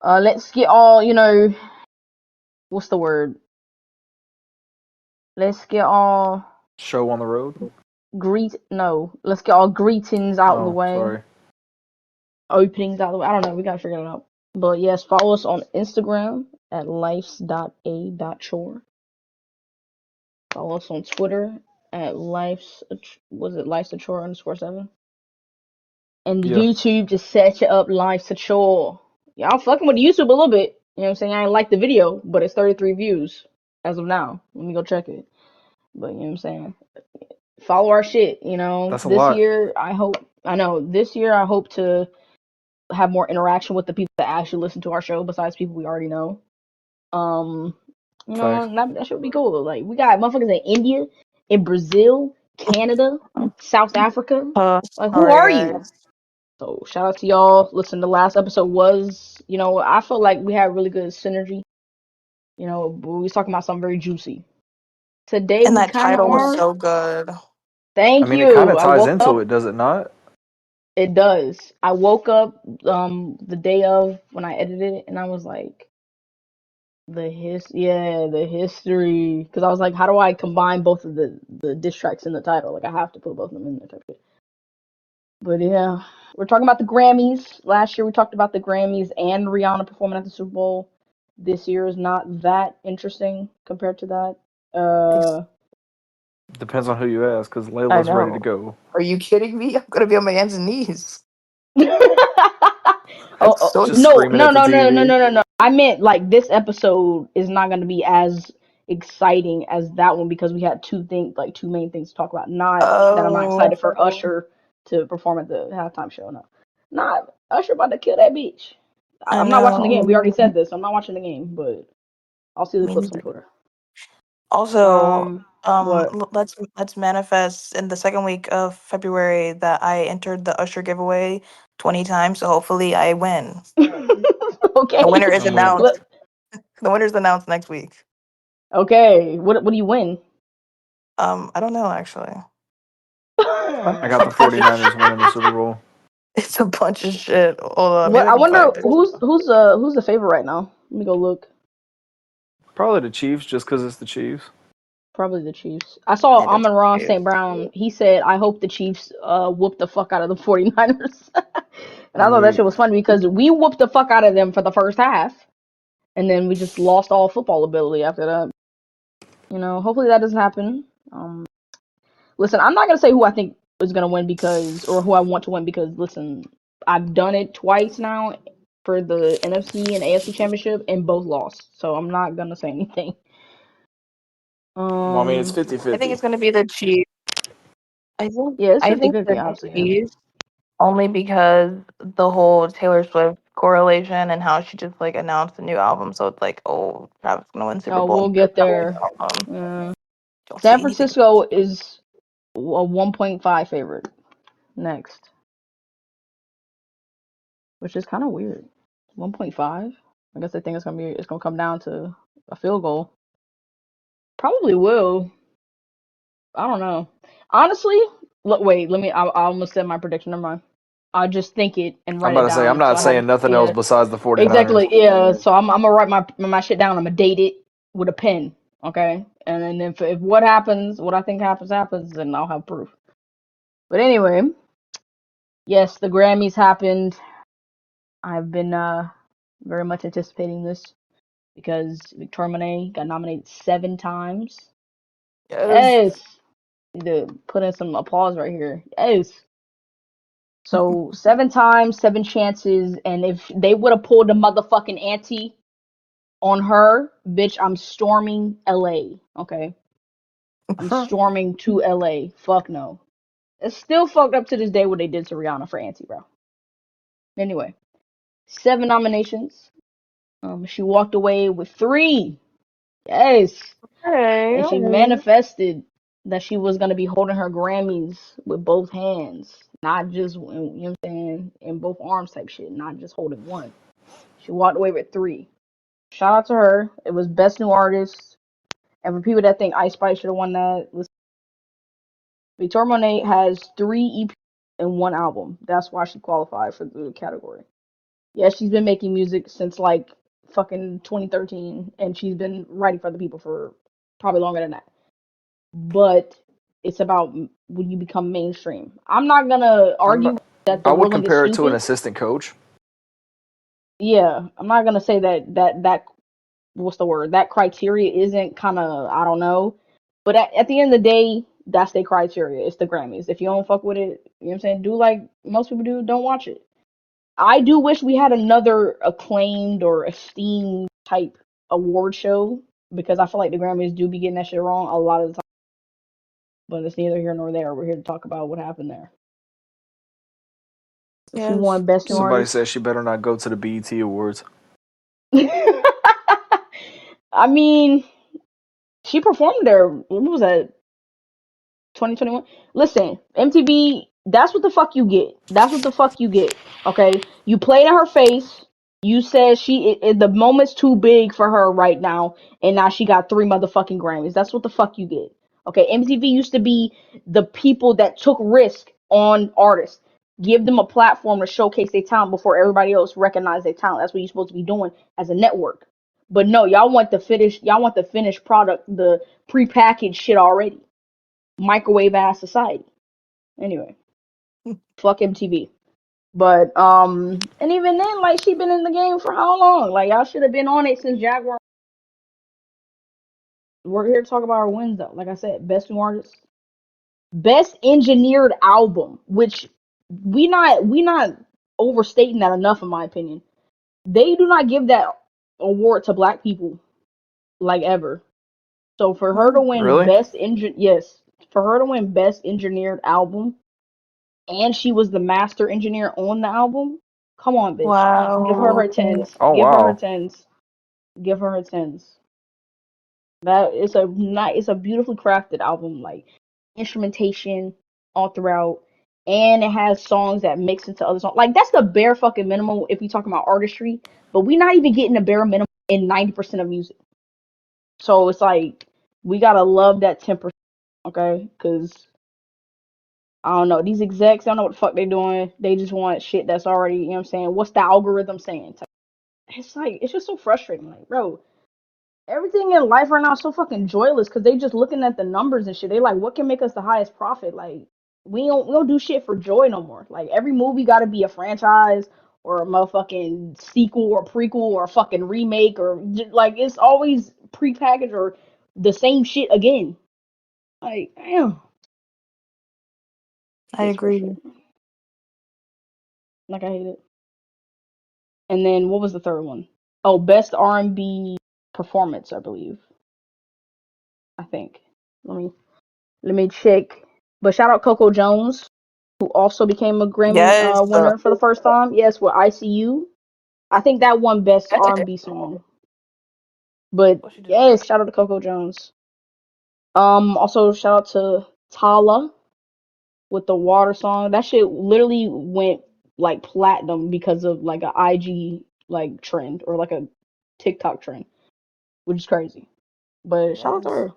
Let's get all, what's the word? Let's get all Show on the road. let's get all greetings out of the Oh, way. sorry. Openings out of the way. I don't know, we gotta figure it out. But yes, follow us on Instagram at lifes.a.chore. Follow us on Twitter at life's a chore _7. And Yeah. YouTube just set you up life's a chore. Y'all fucking with YouTube a little bit. You know what I'm saying? I ain't like the video, but it's 33 views as of now. Let me go check it. But you know what I'm saying? Follow our shit, That's a This lot. year this year I hope to have more interaction with the people that actually listen to our show besides people we already know. Um, Facts. that should be cool. Like we got motherfuckers in India, in Brazil, Canada, South Africa. Like who Sorry, are you? guys. So shout out to y'all. Listen, the last episode was, I felt like we had really good synergy. We was talking about something very juicy. Today And we that kind of title was are. so good. I Thank mean, it kind you. of I ties woke into up. it, does it not? It does. I woke up the day of when I edited it, and I was like, the history, because I was like, how do I combine both of the diss tracks in the title? Like I have to put both of them in there type shit. But yeah, we're talking about the Grammys. Last year we talked about the Grammys and Rihanna performing at the Super Bowl. This year is not that interesting compared to that. Uh, Depends on who you ask, because I Layla's ready to know. go. Are you kidding me? I'm gonna be on my hands and knees. oh, That's so Just no, screaming no, at the no, no, no, TV. no, no, no. I meant like this episode is not going to be as exciting as that one because we had two main things to talk about. Not that I'm not Oh, excited for Usher to perform at the halftime show. No, not Usher about to kill that bitch. I I'm not watching the game. We know. already said this. I'm not watching the game, but I'll see the Me clips on neither. Twitter. Also, What? let's manifest in the second week of February that I entered the Usher giveaway 20 times, so hopefully I win. The Okay. winner is I'm with it. announced. The winner's announced next week. Okay. What do you win? I don't know actually. I It's got a the bunch of 49ers winning the Super Bowl. it's a bunch of shit. Hold on, maybe What? I I can wonder find it. who's the favorite right now. Let me go look. Probably the Chiefs, just because it's the Chiefs. Probably the Chiefs. I saw It is Amon Ra cute. St. Brown. He said, I hope the Chiefs whoop the fuck out of the 49ers. And I I'm thought that shit weak. was funny because we whooped the fuck out of them for the first half. And then we just lost all football ability after that. Hopefully that doesn't happen. Listen, I'm not going to say who I think is going to win or who I want to win because, listen, I've done it twice now for the NFC and AFC championship and both lost. So I'm not going to say anything. Well, I mean, it's Um, 50 I think 50. it's gonna be the Chiefs. I think yeah, it's I think 50-50, the obviously. Yeah. Chiefs only because the whole Taylor Swift correlation and how she just like announced a new album. So it's like, oh, Travis gonna win Super Oh, Bowl. we'll get there. Album. Don't San see anything. Francisco is a 1.5 favorite next, which is kind of weird. 1.5. I guess I think it's gonna come down to a field goal. Probably will. I don't know. Honestly, look. Wait. I almost said my prediction. Never mind. I'll just think it and I'm write about it to say, I'm down. So not I have saying nothing else yeah. besides the 49ers. Exactly. Yeah. So I'm gonna write my shit down. I'm gonna date it with a pen. Okay. And then if what happens, what I think happens, then I'll have proof. But anyway, yes, the Grammys happened. I've been very much anticipating this because Victoria Monet got nominated 7 times. Yes. Yes, need to put in some applause right here. Yes. So 7 times, 7 chances, and if they would have pulled the motherfucking ante on her, bitch, I'm storming LA. Okay, I'm storming to LA. Fuck no. It's still fucked up to this day what they did to Rihanna for Auntie, bro. Anyway, 7 nominations. She walked away with 3. Yes. Okay. And she manifested that she was gonna be holding her Grammys with both hands, not just you know what I'm saying, in both arms type shit, not just holding one. She walked away with 3. Shout out to her. It was best new artist. And for people that think Ice Spice should have won that, listen, Victoria Monet has 3 EP and 1 album. That's why she qualified for the category. Yeah, she's been making music since like fucking 2013, and she's been writing for other people for probably longer than that. But it's about when you become mainstream. I'm not gonna I'm argue not, that the I would ruling is compare it to an stupid. assistant coach. Yeah, I'm not gonna say that what's the word? That criteria isn't kind of, I don't know. But at the end of the day, that's their criteria. It's the Grammys. If you don't fuck with it, you know what I'm saying? Do like most people do, don't watch it. I do wish we had another acclaimed or esteemed type award show because I feel like the Grammys do be getting that shit wrong a lot of the time. But it's neither here nor there. We're here to talk about what happened there. She Yes. won Best New Somebody Artist. says she better not go to the BET Awards. I mean, she performed there. What was that? 2021. Listen, MTV, that's what the fuck you get. That's what the fuck you get. Okay, you played in her face. You said the moment's too big for her right now, and now she got three motherfucking Grammys. That's what the fuck you get. Okay, MTV used to be the people that took risk on artists, give them a platform to showcase their talent before everybody else recognized their talent. That's what you're supposed to be doing as a network. But no, y'all want the finished. Y'all want the finished product, the prepackaged shit already. Microwave ass society. Anyway, fuck MTV. But and even then, like she been in the game for how long? Like y'all should have been on it since Jaguar. We're here to talk about our wins though. Like I said, best new artist, best engineered album, which we not overstating that enough in my opinion. They do not give that award to black people like ever. So for her to No. win Really? best engine, yes, for her to win best engineered album and she was the master engineer on the album. Come on, bitch. Give her her Wow. tens. Oh Give her her wow. tens. Give her her tens. That is a not. It's a beautifully crafted album, like instrumentation all throughout, and it has songs that mix into other songs. Like that's the bare fucking minimum if we talking about artistry. But we not even getting the bare minimum in 90% of music. So it's like we gotta love that 10%, okay? Because I don't know. These execs, I don't know what the fuck they doing. They just want shit that's already, you know what I'm saying? What's the algorithm saying? It's like, it's just so frustrating. Like, bro, everything in life right now is so fucking joyless because they just looking at the numbers and shit. They like, what can make us the highest profit? Like, we don't do shit for joy no more. Like, every movie got to be a franchise or a motherfucking sequel or prequel or a fucking remake or like it's always prepackaged or the same shit again. Like, damn, I it's agree. frustrating. Like, I hate it. And then what was the third one? Oh, best R&B performance, I believe. I think. Let me check. But shout out Coco Jones, who also became a Grammy Yes. winner for the first time. Yes, with ICU. I think that won best R&B song. But What she yes, deserves. shout out to Coco Jones. Also shout out to Tala with the Water song. That shit literally went like platinum because of like a IG like trend or like a TikTok trend, which is crazy. But shout out to Yes. her.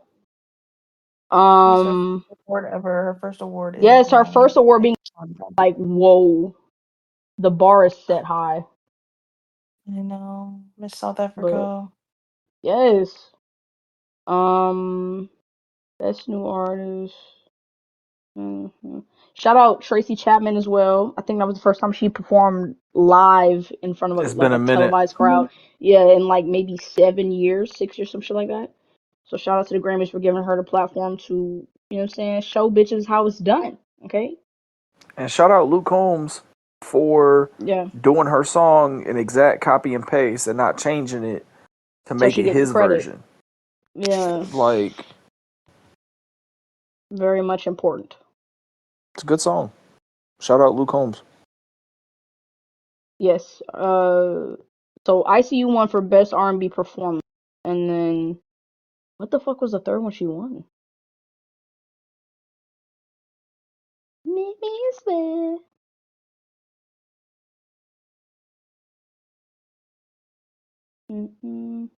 This is her first Um, award ever. Her first award is a yes, her Grammy. first award being like, whoa, the bar is set high. I know. Miss South But Africa. yes, um, best new artist. Shout out Tracy Chapman as well. I think that was the first time she performed live in front of It's like been a a minute. televised crowd. Yeah, in like maybe 7 years, 6 years, some shit like that. So shout out to the Grammys for giving her the platform to, you know what I'm saying, show bitches how it's done. Okay? And shout out Luke Combs for Yeah. doing her song an exact copy and paste and not changing it to So make she it gets the his credit. version. Yeah. Like, Very much important. it's a good song. Shout out Luke Combs. Yes. So ICU won for best R&B performance, and then what the fuck was the third one she won? Make me swear. Mm-mm.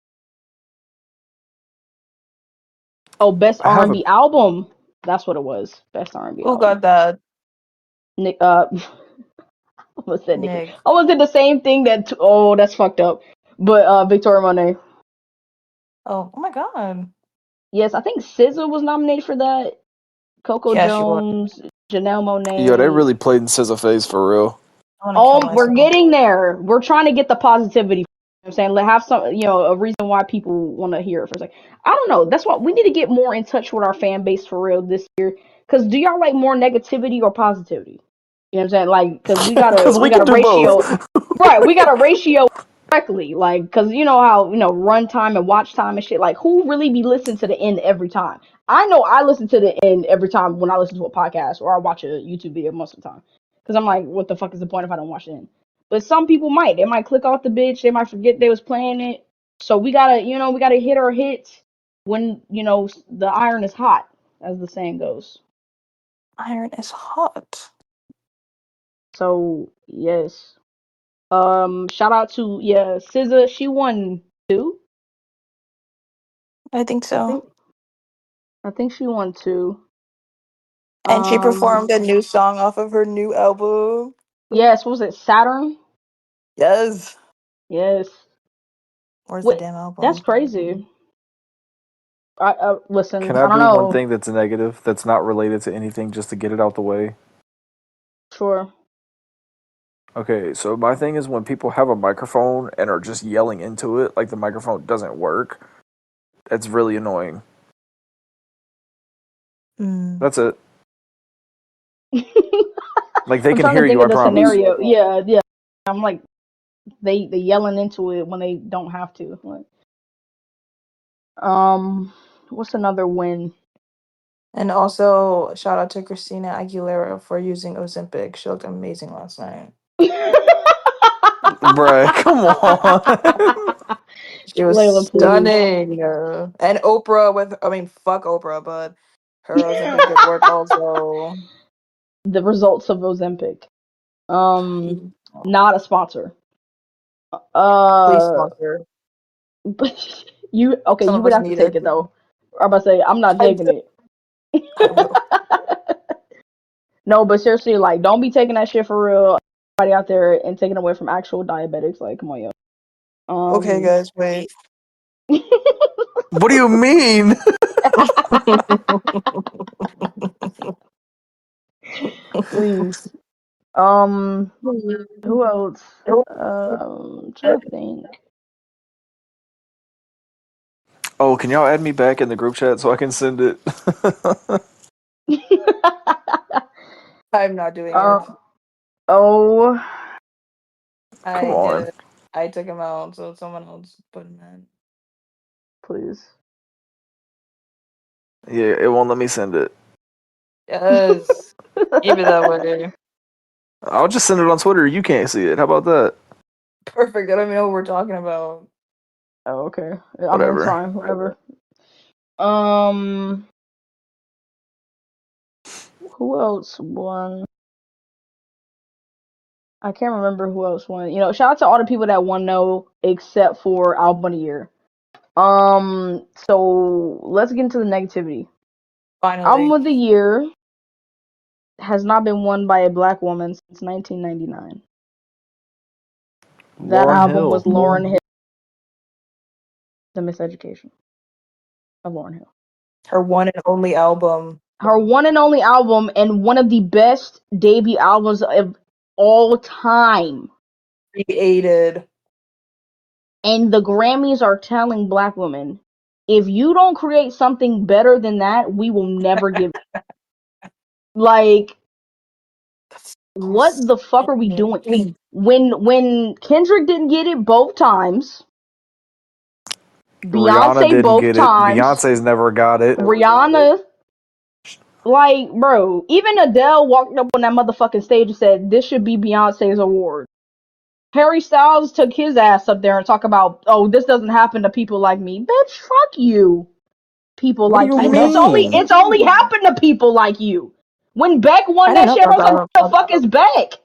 Oh, best I have a R&B album. That's what it was. Best R&B Who got album. that? Nick. almost said Nicki. Nick. I almost did the same thing that. Oh, that's fucked up. But Victoria Monet. Oh my god. Yes, I think SZA was nominated for that. Coco Yeah, she was. Jones, Janelle Yo, they Monáe. really played in SZA face for real. I want to kill We're myself. getting there. We're trying to get the positivity. You know what I'm saying, let have some, a reason why people want to hear it for a second. I don't know. That's why we need to get more in touch with our fan base for real this year. Cause do y'all like more negativity or positivity? You know what I'm saying? Like, cause we Because we got can a do ratio, both. right? We got a ratio correctly. Like, cause you know how run time and watch time and shit. Like, who really be listening to the end every time? I know I listen to the end every time when I listen to a podcast or I watch a YouTube video most of the time. Cause I'm like, what the fuck is the point if I don't watch the end? But some people might. They might click off the bitch. They might forget they was playing it. So we gotta, we gotta hit our hits when the iron is hot, as the saying goes. Iron is hot. So yes. Shout out to SZA. She won two. I think I so. think I think she won two. And she performed Um, a new song off of her new album. yes. What was it? Saturn. Yes. Yes. Where's the Wait, damn that's album? crazy. Can Listen. I I don't do one know. thing that's negative that's not related to anything just to get it out the way? Sure. Okay, so my thing is when people have a microphone and are just yelling into it like the microphone doesn't work, that's really annoying. Hmm. That's it. Like they I'm can trying to hear think you, I of the promise. scenario. Yeah, yeah. I'm like they yelling into it when they don't have to. Like, what's another win? And also, shout out to Christina Aguilera for using Ozempic. She looked amazing last night. Bruh, come on. She was Layla, please. stunning. And Oprah fuck Oprah, but her Ozempic did work also. The results of Ozempic. Um, Not a sponsor. Please Uh, sponsor. but you okay? Some You of would us have to need take it. it though. I'm about to say I'm not I taking will. it. I will. No, but seriously, like, don't be taking that shit for real. Everybody out there and taking away from actual diabetics. Like, come on, yo. Okay, Um, guys, wait. What do you mean? please. Who else? Trying to think. Oh, can y'all add me back in the group chat so I can send it? I'm not doing it. um. Oh, Come I on. did. I took him out, so someone else put him in. please. Yeah, it won't let me send it. Yes. Keep it that way. I'll just send it on Twitter. You can't see it. How about that? Perfect. I don't even know what we're talking about. Oh, okay. I mean, it's Whatever. fine. Whatever. Um. Who else won? I can't remember who else won. Shout out to all the people that won no, except for album of the year. So let's get into the negativity. Album Finally. of the year has not been won by a black woman since 1999. That Lauryn album was Hill. Lauryn Hill, The Miseducation of Lauryn Hill. Her one and only album. Her one and only album and one of the best debut albums of all time. Created. And the Grammys are telling black women, if you don't create something better than that, we will never give it. Like, That's what the fuck are we doing? When Kendrick didn't get it both times, Rihanna Beyonce didn't both get it. times, Beyonce's never got it. Rihanna, like, bro, even Adele walked up on that motherfucking stage and said, this should be Beyonce's award. Harry Styles took his ass up there and talk about, oh, this doesn't happen to people like me. Bitch, fuck you. People What do like you I you. know. mean? It's only happened to people like you. When Beck won I didn't that know shit, I was like, about what the fuck is Beck?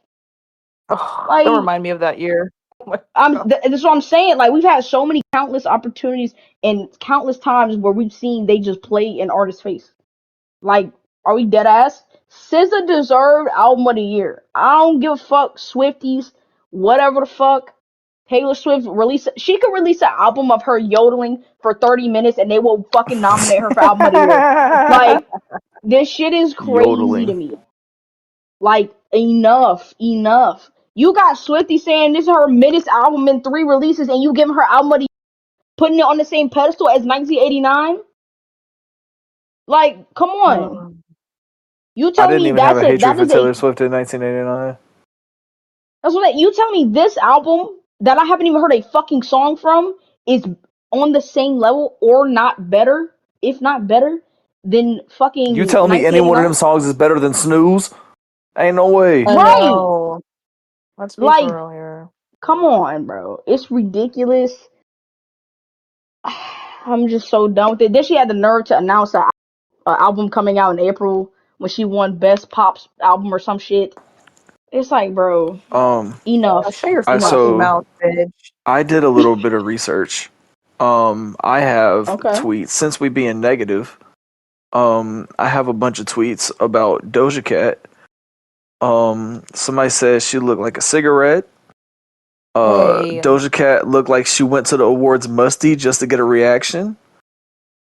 Oh, don't Like, remind me of that year. Oh my God. this is what I'm saying. Like, we've had so many countless opportunities and countless times where we've seen they just play an artist's face. Like, are we dead ass? SZA deserved album of the year. I don't give a fuck, Swifties, whatever the fuck. Taylor Swift she could release an album of her yodeling for 30 minutes and they will fucking nominate her for album of the year. Like, this shit is crazy to Yodeling. me. Like, enough. You got Swifty saying this is her middest album in 3 releases and you giving her album of the year, putting it on the same pedestal as 1989? Like, come on. You I tell didn't me even have a hatred that for is Taylor Swift in 1989. that's what you tell me this album that I haven't even heard a fucking song from is on the same level or not better, if not better than You fucking telling me any one of 1989? them songs is better than Snooze? Ain't no way. I Right. know. Let's be Like, for real here. come on, bro. It's ridiculous. I'm just so done with it. Then she had the nerve to announce an album coming out in April when she won Best Pop Album or some shit. It's like, bro, Oh, enough. shut your I fucking Enough. mouth, bitch. I did a little bit of research. I have Okay. tweets since we being negative. I have a bunch of tweets about Doja Cat. Somebody says she looked like a cigarette. Hey. Doja Cat looked like she went to the awards musty just to get a reaction.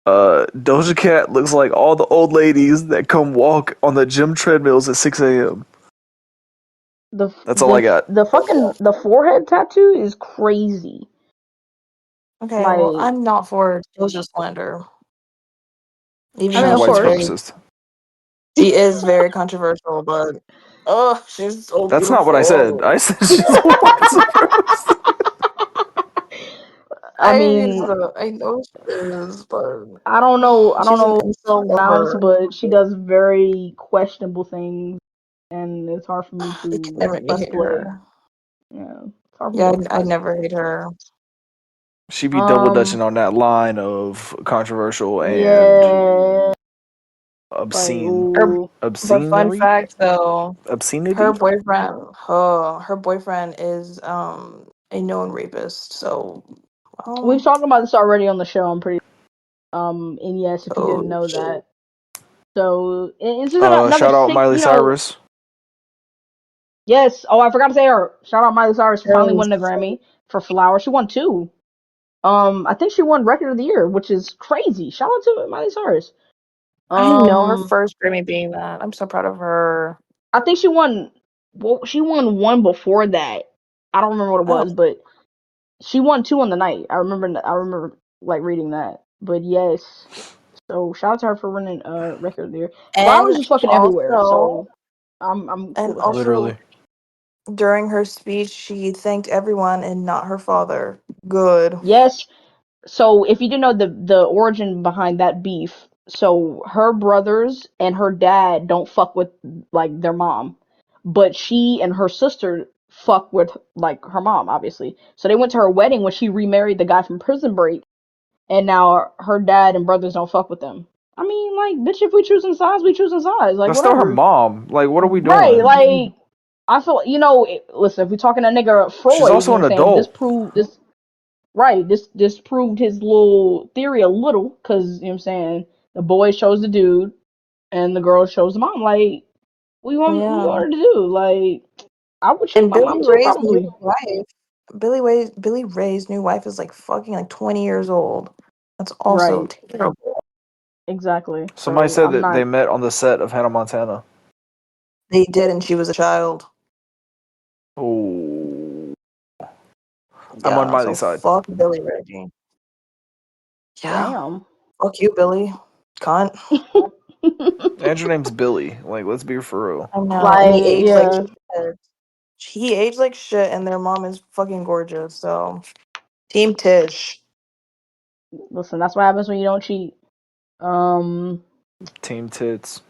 Doja Cat looks like all the old ladies that come walk on the gym treadmills at 6 a.m. That's all I got. The fucking the forehead tattoo is crazy. Okay, well, Like, I'm not for Doja slander. Even I mean, She's a though of white she's course. very, supremacist. she is very controversial, but oh, she's so That's not what I said. beautiful. I said she's a white supremacist. I mean, I know she is, but I don't know. she's an I incel don't know, lover. but she does very questionable things, and it's hard for me You can to never make me press hate play. her. Yeah, it's hard for me Yeah, to I press. never hate her. She be double Um, dutching on that line of controversial and yeah, like, obscene. Her, ooh, but fun Obscenery? fact though, her Obscenity? boyfriend, her boyfriend is a known rapist. So, we've well, talked about this already on the show. I'm pretty. And yes, if you didn't oh know shit. that, so it's just another Shout out sick. Miley Cyrus. Yes. Oh, I forgot to say her. Shout out Miley Cyrus for finally Yes. winning a Grammy for Flowers. She won 2. I think she won Record of the Year, which is crazy. Shout out to Miley Cyrus. I didn't know her Um, first Grammy being that. I'm so proud of her. I think she won. Well, she won 1 before that. I don't remember what it Oh, was, but she won 2 on the night. I remember. I remember like reading that. But yes. So shout out to her for winning Record of the Year. Flowers and is fucking everywhere. also, So I'm cool and with that. Literally. also during her speech, she thanked everyone and not her father. Good. Yes. So if you didn't know the origin behind that beef, so her brothers and her dad don't fuck with like their mom, but she and her sister fuck with like her mom, obviously. So they went to her wedding when she remarried the guy from Prison Break, and now her dad and brothers don't fuck with them. I mean, like, bitch, if we choosing sides, we choosing sides, like That's still her whatever. mom. Like, what are we Right? doing? Like, I feel listen, if we talking that nigga She's Freud, you also know what an I'm saying? adult. This Right. This proved his little theory a little, because you know what I'm saying, the boys chose the dude and the girls chose the mom. Like, what you Yeah. wanted to do? Like, I would choose And my mom Billy too, Ray's new probably. wife. Billy Ray's new wife is like fucking like 20 years old. That's also Right. terrible. Exactly. Somebody So said I'm that they not met on the set of Hannah Montana. They did, and she was a child. Oh, I'm on Yeah, Miley's so side. fuck Billy Ray. Yeah, damn. fuck you, Billy. Cunt. And your name's Billy. Like, let's be for real. I know, and he Like, aged like yeah. shit. He aged like shit, and their mom is fucking gorgeous. So, Team Tish. Listen, that's what happens when you don't cheat. Um, Team tits.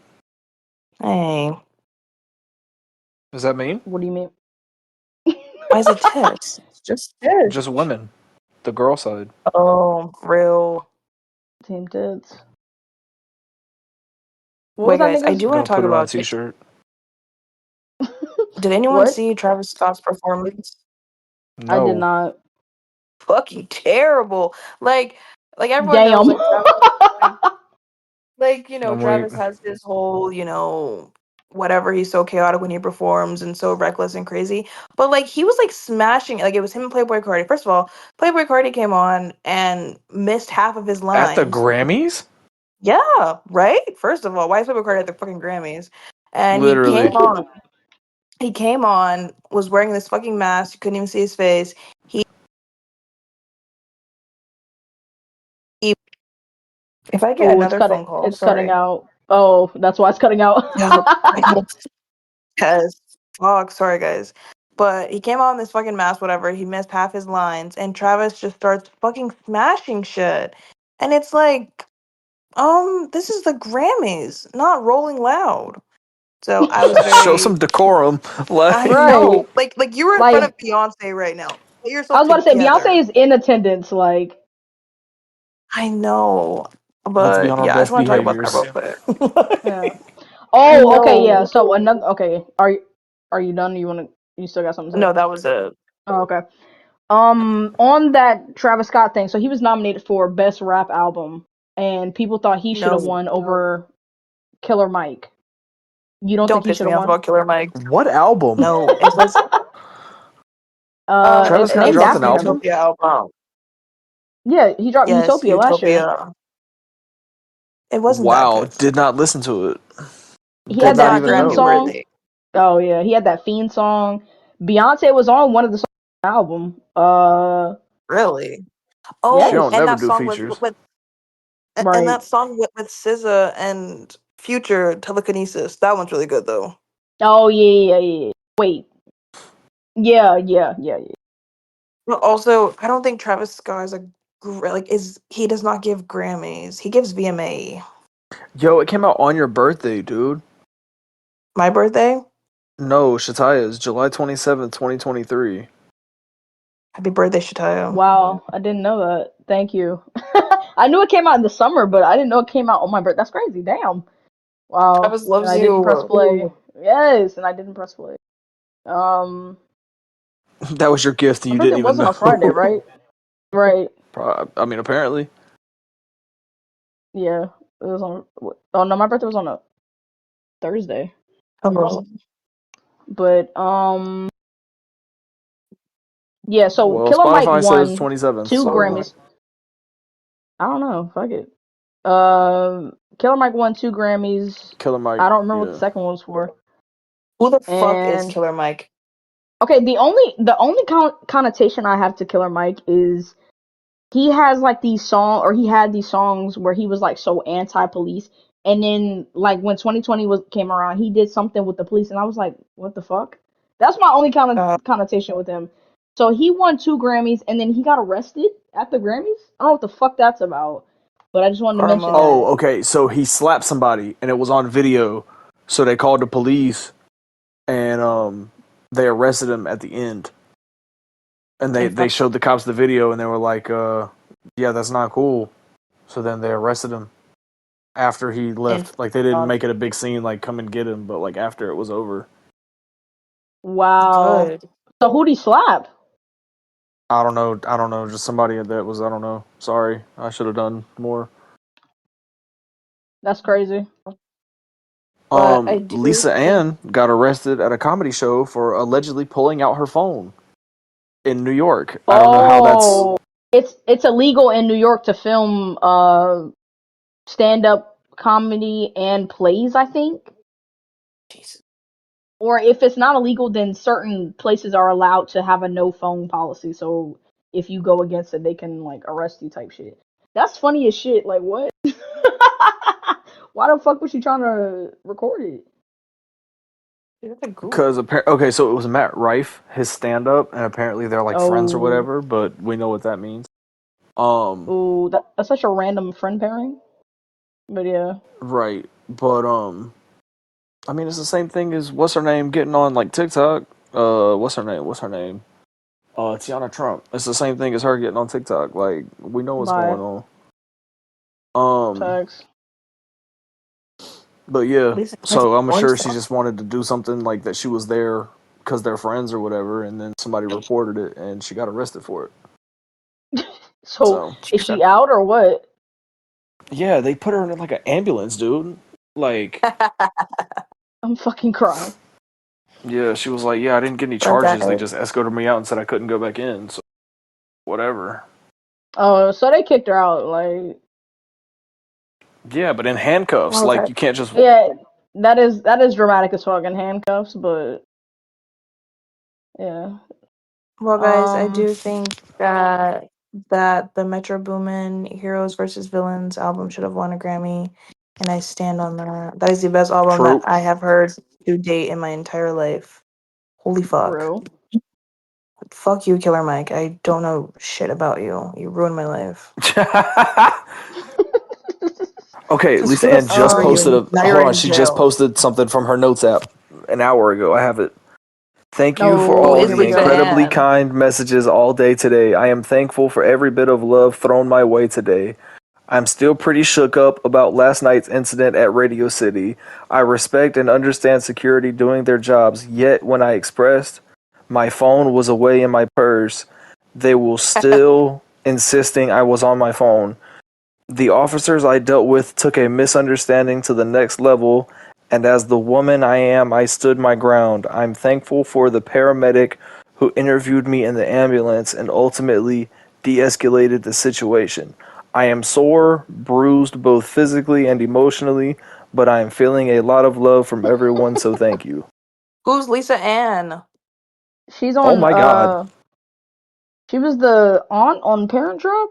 Hey, Does that mean? what do you mean? why is it Tish? It's just Tish. Just women. The girl side. Oh, real. Team tits. What was Wait, that guys, I nigga's? do We're want gonna to talk put it on a about. t-shirt. Did anyone What? see Travis Scott's performance? I did No. not. Fucking terrible. Like everyone knows, Damn. like Travis, like I'm Travis waiting. has his whole, whatever, he's so chaotic when he performs and so reckless and crazy. But like he was like smashing, like it was him and Playboy Cardi. First of all, Playboy Cardi came on and missed half of his At the lines. Grammys? Yeah, right? First of all, why is Playboy Cardi at the fucking Grammys? And Literally. he came on, was wearing this fucking mask, you couldn't even see his face. He if I get Oh, it's another cutting. phone call, It's cutting sorry. out. Oh, that's why it's cutting out. Because fuck, sorry guys. But he came out in this fucking mask, whatever. He missed half his lines, and Travis just starts fucking smashing shit. And it's like, this is the Grammys, not Rolling Loud. So I was Show very, some decorum. I Like, Right. know, like you were in front Like of Beyonce right now. Get I yourself was about to say, together. Beyonce is in attendance. Like, I know, let's be but on our yeah, I just best want to talk about that behaviors. real quick. yeah. I Oh, okay, yeah. know. So another. Okay, are you done? You wanna? You still got something to say? No, that was it. Oh, okay. On that Travis Scott thing, so he was nominated for Best Rap Album, and people thought he should have No, won over Killer Mike. You don't think don't he piss should me have off won? about Killer Mike. What album? No, it was Travis It's Scott named dropped an his after him. album? Utopia album. Yeah, he dropped Yes, Utopia last year. Utopia. It wasn't that Wow, good. did not listen to it. He Did had It's not that not even Fiend Grammy know. song. worthy. Oh yeah, he had that Fiend song. Beyonce was on one of the songs on the album. Really? She Oh, don't Yes, and never that do song with features. and right. that song with SZA and Future, Telekinesis. That one's really good though. Oh yeah. Wait, yeah. But also, I don't think Travis Scott is is he does not give Grammys. He gives VMA. Yo, it came out on your birthday, dude. My birthday. No, Shataya's July 27th, 2023. Happy birthday, Shatayo. Wow, I didn't know that. Thank you. I knew it came out in the summer, but I didn't know it came out on my birthday. That's crazy. Damn. Wow. Travis And loves I didn't press you. play. Yes, and I didn't press play. Um, That was your gift and my you birthday didn't even wasn't a Friday, know. right? Right. I mean, apparently. Yeah. It was on. Oh no, my birthday was on a Thursday. Oh, But yeah. So Well, Killer Mike Spotify says won 27th, two so Grammys. I don't know. Fuck it. Killer Mike won two Grammys. Killer Mike, I don't remember what the yeah. second one was for. who the fuck is And Killer Mike? okay, the only connotation I have to Killer Mike is he has like he had these songs where he was like so anti-police, and then like when 2020 was came around, he did something with the police, and I was like, what the fuck? That's my only Uh, connotation with him. So he won two Grammys, and then he got arrested at the Grammys. I don't know what the fuck that's about, but I just wanted to mention Karma. Oh, that. okay, so he slapped somebody and it was on video, so they called the police and they arrested him at the end. And they, And they fuck. showed the cops the video and they were like, yeah, that's not cool. So then they arrested him after he And left. Like they didn't fuck. make it a big scene, like come and get him, but like after it was over. Wow. Good. So who'd he slap? I don't know. I don't know. Just somebody that was. I don't know. Sorry, I should have done more. That's crazy. But I do Lisa think Ann got arrested at a comedy show for allegedly pulling out her phone in New York. I don't know how that's. Oh, it's illegal in New York to film stand up comedy and plays, I think. Jesus. Or if it's not illegal, then certain places are allowed to have a no phone policy. So if you go against it, they can like arrest you type shit. That's funny as shit. Like what? Why the fuck was she trying to record it? You have to Google. Because okay, so it was Matt Rife, his stand up, and apparently they're like friends or Oh, whatever. But we know what that means. Um, oh, that's such a random friend pairing. But yeah, right, but I mean it's the same thing as what's her name getting on like TikTok. What's her name? What's her name? Tiana Trump. It's the same thing as her getting on TikTok. Like we know what's bye. going on. Um, Text. but yeah, At least it has so I'm one sure she song. just wanted to do something like that. She was there because they're friends or whatever, and then somebody reported it, and she got arrested for it. So So is Jesus. she out or what? yeah, they put her in like an ambulance, dude. Like I'm fucking crying. Yeah, she was like, yeah, I didn't get any But charges. They guys, just escorted me out and said I couldn't go back in. So whatever. Oh, so they kicked her out. Like, Yeah, but in handcuffs, okay. like you can't just. yeah, that is dramatic as fuck in handcuffs, but yeah. Well, guys, I Um, do think that the Metro Boomin Heroes versus Villains album should have won a Grammy, and I stand on that. That is the best album that True. I have heard to date in my entire life. Holy fuck. real. Fuck you, Killer Mike. I don't know shit about you. You ruined my life. Okay, Just Lisa feel Ann sorry just for posted you. a. Now you're Hold on, in she just jail. posted something from her notes app an hour ago. I have it. Thank you for Who all No, is here the we Lisa go. incredibly Ann? kind messages all day today. I am thankful for every bit of love thrown my way today. I'm still pretty shook up about last night's incident at Radio City. I respect and understand security doing their jobs, yet when I expressed my phone was away in my purse, they were still insisting I was on my phone. The officers I dealt with took a misunderstanding to the next level, and as the woman I am, I stood my ground. I'm thankful for the paramedic who interviewed me in the ambulance and ultimately de escalated the situation. I am sore, bruised both physically and emotionally, but I am feeling a lot of love from everyone, so thank you. Who's Lisa Ann? She's Oh on. my god. She was the aunt on Parent Trap?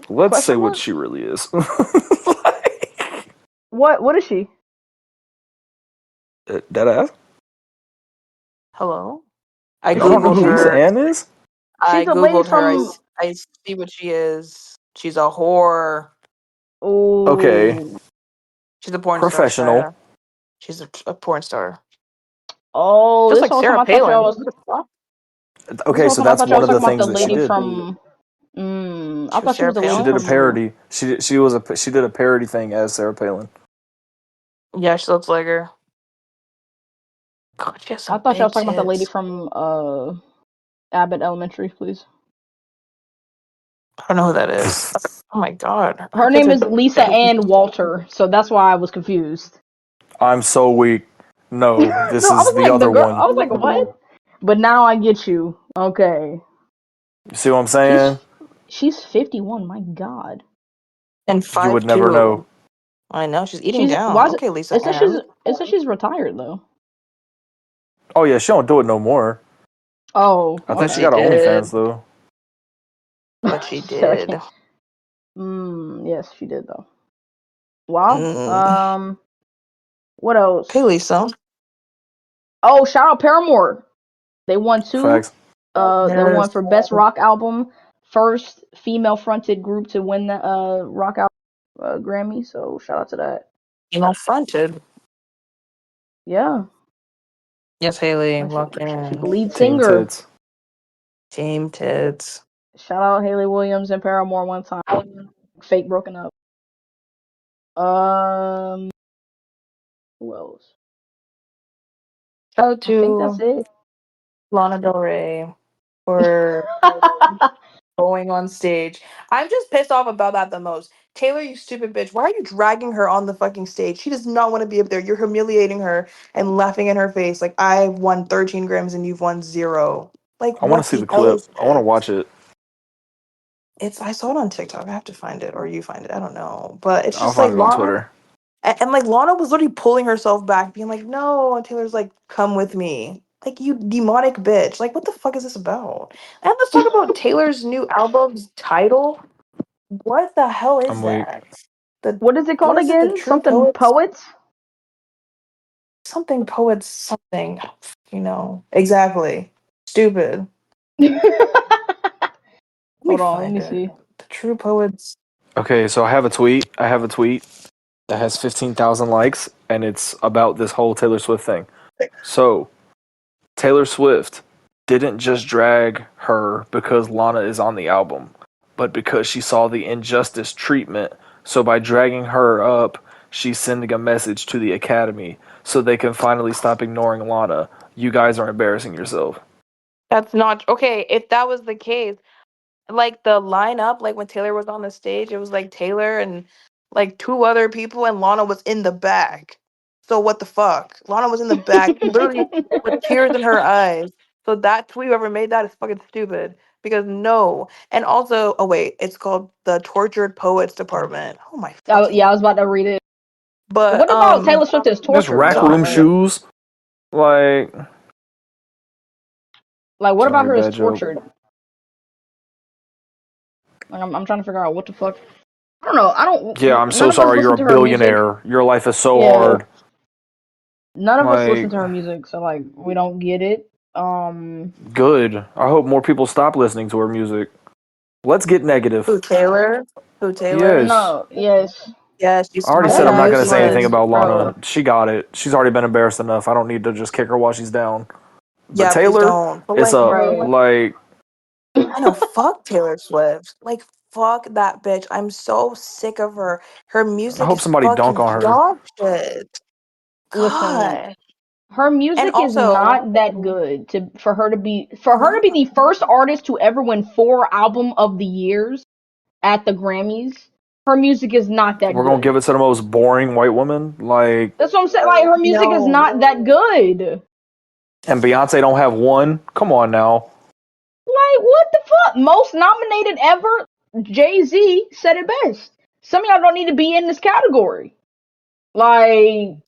Let's say Question what mark. she really is. What is she? Deadass? Hello? I Y'all don't know googled who Lisa her. Ann is? I She's the lady googled her. from. I see what she is. She's a whore. Okay. Oh, She's a porn star, Professional. Shia. She's a porn star. oh, Just this like whole time Sarah I thought y'all Palin. was. Who the fuck? This Okay, whole so time I that's thought y'all one was of the talking about the things that she lady did. from. I She was thought she Sarah was the She lady did a Palin? from. parody. She did a parody thing as Sarah Palin. Yeah, she looks like her. God, she has I some thought y'all big was talking about the lady tits. from Abbott Elementary, please. I don't know who that is. Oh my god. Her Her tits name are is Lisa big. Ann Walter, so that's why I was confused. I'm so weak. No, No, this I is was the like the other girl. one. I was like, what? But now I get you. Okay, You see what I'm she's saying? she's 51. My God, And You would five never know. two. I know, she's eating she's down. why is it? Okay, Lisa It says she's Ann. it says she's retired though. Oh yeah, she don't do it no more. Oh, I think But she okay. she got an OnlyFans did. though. But she Shit, I did. can't. Yes, she did though. Wow. Mm. What Okay, else? Lisa. Oh, shout out Paramore. They won two. Facts. They won Yes. for best rock album, first female fronted group to win the rock album Grammy. So shout out to that. Emo fronted. Yeah, Yes, Haley. that shit. Lock in. Lead Team singer. tits. Team tits. Shout out Haley Williams and Paramore one time. Fake broken up. Um, who else? Shout out I think that's to it. Lana Del Rey for going on stage. I'm just pissed off about that the most. Taylor, you stupid bitch. Why are you dragging her on the fucking stage? She does not want to be up there. You're humiliating her and laughing in her face. Like, I won 13 grams and you've won zero. Like, I want to what see the the hell clip. is I want to this? watch it. I saw it on TikTok. I have to find it, or you find it. I don't know. But it's I'll just like find it on Lana. Twitter. And like Lana was literally pulling herself back, being like, no. And Taylor's like, come with me. Like, you demonic bitch. Like, what the fuck is this about? And let's talk about Taylor's new album's title. What the hell is I'm weak. that? The What is it what called is it? The again? true Something poets? poets? Something poets something. Exactly. Stupid. Let me Hold on, let find me it. see. The true poets. Okay, so I have a tweet. I have a tweet that has 15,000 likes, and it's about this whole Taylor Swift thing. So Taylor Swift didn't just drag her because Lana is on the album, but because she saw the injustice treatment. So by dragging her up, she's sending a message to the Academy so they can finally stop ignoring Lana. You guys are embarrassing yourself. That's not okay. If that was the case, like the lineup, like when Taylor was on the stage, it was like Taylor and like 2 other people, and Lana was in the back. So what the fuck? Lana was in the back, literally with tears in her eyes. So that tweet, whoever made that is fucking stupid. Because no. And also, oh wait, it's called the Tortured Poets Department. Oh my fucking. Yeah, I was about to read it. But What about Taylor Swift is Just tortured rack though? room shoes. Like, What about sorry, her is bad joke. tortured? Like, I'm trying to figure out what the fuck. I don't know. I don't. Yeah, I'm so None of us sorry. You're listen a to her music. billionaire. Your life is so Yeah. hard. None of us listen Like, to her music, so we don't get it. good. I hope more people stop listening to her music. Let's get negative. who Taylor? Who Taylor? Yes. No, yes. Yes, you I already smart said I'm not going ass. to say anything Yes, about bro. Lana. She got it. She's already been embarrassed enough. I don't need to just kick her while she's down. But Yeah, please Taylor, don't. But it's like, up. Right. Like, I know, fuck Taylor Swift. Like, fuck that bitch. I'm so sick of her. Her I music hope is somebody dunk fucking on her. dog shit. Listen, God. her And music is also, not that good for her to be the first artist to ever win 4 album of the years at the Grammys. Her music is not that We're going to give good. it to the most boring white woman. Like, That's what I'm saying. Like, her music is no. not that good. and Beyonce don't have one. Come on now. Like, what the fuck? Most nominated ever? Jay-Z said it best. Some of y'all don't need to be in this category. Like,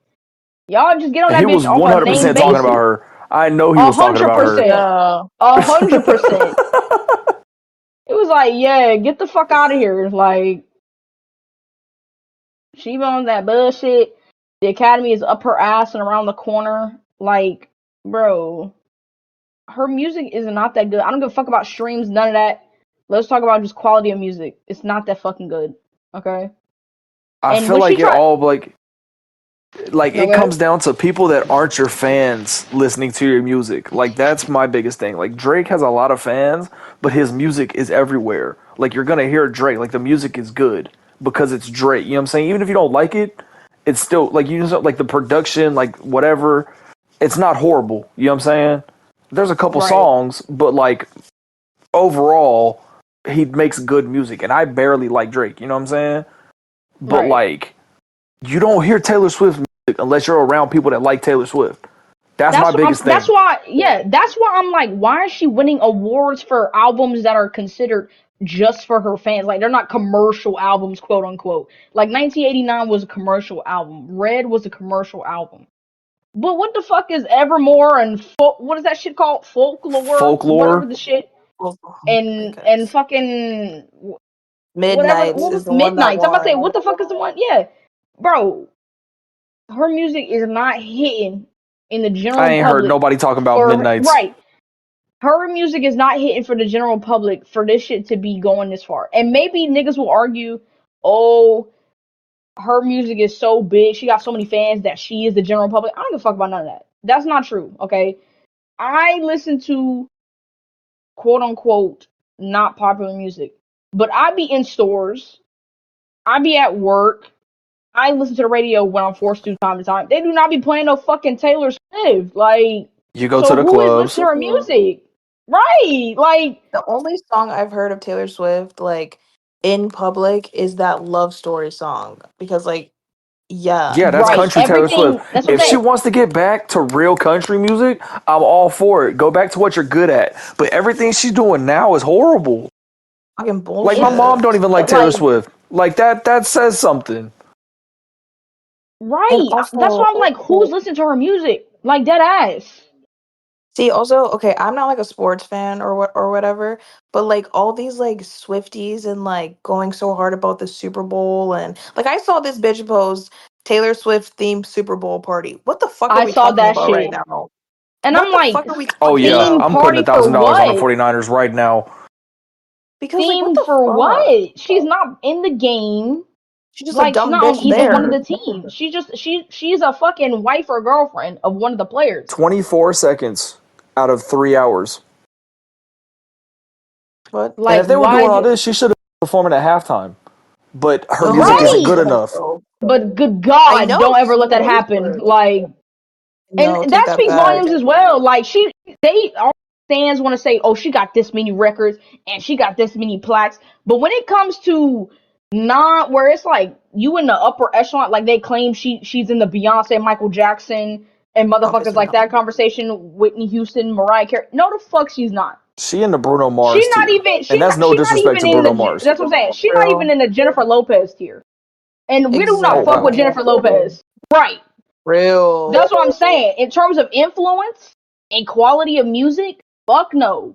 y'all just get on And that he bitch was off a name 100% talking basis. about her. I know he was talking about her. 100%. Yeah. 100%. It was like, yeah, get the fuck out of here. Like, she on that bullshit. The Academy is up her ass and around the corner. Like, bro, her music is not that good. I don't give a fuck about streams, none of that. Let's talk about just quality of music. It's not that fucking good. Okay? I And feel when she like it tried. all, like No, it go ahead. comes down to people that aren't your fans listening to your music. Like that's my biggest thing. Like Drake has a lot of fans, but his music is everywhere. Like you're gonna hear Drake. Like the music is good because it's Drake. You know what I'm saying? Even if you don't like it, it's still like you just like the production, like whatever. It's not horrible. You know what I'm saying? There's a couple Right. songs, but like overall, he makes good music, and I barely like Drake. You know what I'm saying? But Right. like you don't hear Taylor Swift music unless you're around people that like Taylor Swift. That's my biggest That's thing. why, yeah, that's why I'm like, why is she winning awards for albums that are considered just for her fans? Like, they're not commercial albums, quote unquote. Like, 1989 was a commercial album. Red was a commercial album. But what the fuck is Evermore and what is that shit called? Folklore, whatever Folklore. the shit, Oh my and goodness. fucking whatever. Midnights What is was the one that Midnights? I'm about to say, won. what the fuck is the one? Yeah, bro, her music is not hitting in the I general ain't heard public nobody talking about for Midnight's. right. Her music is not hitting for the general public for this shit to be going this far. And maybe niggas will argue, oh, her music is so big, she got so many fans that she is the general public. I don't give a fuck about none of that. That's not true, okay? I listen to quote unquote not popular music, but I be in stores, I be at work, I listen to the radio when I'm forced to time to time. They do not be playing no fucking Taylor Swift. Like, You go to so the who is listening clubs. to her music? Right. Like, The only song I've heard of Taylor Swift, like, in public is that Love Story song. Because, like, yeah. Yeah, that's right. country Taylor Swift. Everything. That's what I'm If she saying. wants to get back to real country music, I'm all for it. Go back to what you're good at. But everything she's doing now is horrible. Fucking Like my It's mom don't bullshit. even like Taylor like Swift. Like that says something. And right. That's also, why I'm like, who's listening to her music? Like dead ass. see, also, okay, I'm not like a sports fan or what or whatever, but like all these like Swifties and like going so hard about the Super Bowl and like I saw this bitch post Taylor Swift themed Super Bowl party. What the fuck are I we saw talking that about right shit, now? and I'm What the like, fuck are we Oh talking yeah, theme about? I'm putting party for $1,000 on the what? 49ers right now. Because like what Themed the for fuck? what? She's not in the game. She's just a Like she's dumb not on bitch either one of there. the teams. She's a fucking wife or girlfriend of one of the players. 24 seconds out of 3 hours. What? And Like if they were why? doing all this, she should have been performing at halftime. But her music isn't Right. good enough. But good I God, don't know ever she's let that way happen. short. Like, No, and take that that speaks back. volumes as well. Like they all fans want to say, oh, she got this many records and she got this many plaques. But when it comes to Not where it's like you in the upper echelon, like they claim she's in the Beyonce, Michael Jackson, and motherfuckers Obviously like not. that conversation. Whitney Houston, Mariah Carey. No, the fuck she's not. She in the Bruno Mars She's not tier, even. and that's no She's not disrespect even to in Bruno the. Mars. That's what I'm saying. She's not even True. in the Jennifer Lopez tier. And we do not Oh fuck with wow. Exactly. Jennifer Lopez. Right. Real. That's what I'm saying. In terms of influence and quality of music, fuck no.